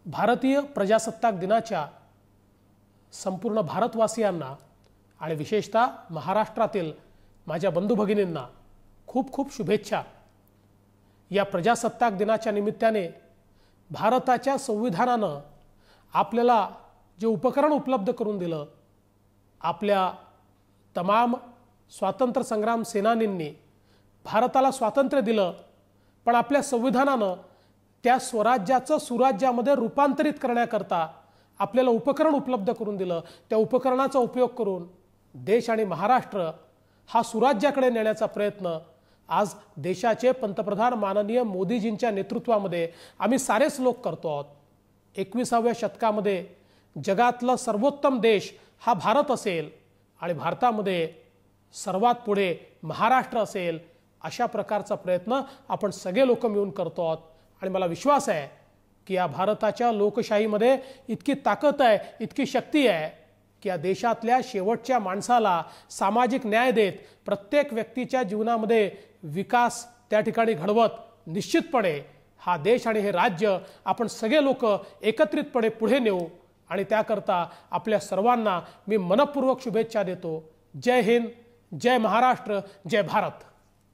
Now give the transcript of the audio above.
भारतीय प्रजासत्ताक दिनाच्या संपूर्ण भारतवासियांना आणि विशेषतः महाराष्ट्रातील माझ्या बंधू भगिनींना खूप खूप शुभेच्छा। या प्रजासत्ताक दिनाच्या निमित्ताने भारताच्या संविधानानं आपल्याला जे उपकरण उपलब्ध करून दिलं, आपल्या तमाम स्वातंत्र्य संग्राम सेनानींनी भारताला स्वातंत्र्य दिलं, पण आपल्या संविधानानं त्या स्वराज्याचं सुराज्यामध्ये रूपांतरित करण्याकरता आपल्याला उपकरण उपलब्ध करून दिलं। त्या उपकरणाचा उपयोग करून देश आणि महाराष्ट्र हा सुराज्याकडे नेण्याचा प्रयत्न आज देशाचे पंतप्रधान माननीय मोदीजींच्या नेतृत्वामध्ये आम्ही सारेच लोक करतो आहोत। 21व्या शतकामध्ये जगातला सर्वोत्तम देश हा भारत असेल आणि भारतामध्ये सर्वात पुढे महाराष्ट्र असेल, अशा प्रकारचा प्रयत्न आपण सगळे लोक मिळून करतो आहोत। आणि मला विश्वास आहे की या भारताच्या लोकशाहीमध्ये इतकी ताकद आहे, इतकी शक्ती आहे की या देशातल्या शेवटच्या माणसाला सामाजिक न्याय देत प्रत्येक व्यक्तीच्या जीवनामध्ये विकास त्या ठिकाणी घडवत निश्चितपणे हा देश आणि हे राज्य आपण सगळे लोक एकत्रितपणे पुढे नेऊ। आणि त्याकरता आपल्या सर्वांना मी मनपूर्वक शुभेच्छा देतो। जय हिंद, जय महाराष्ट्र, जय भारत।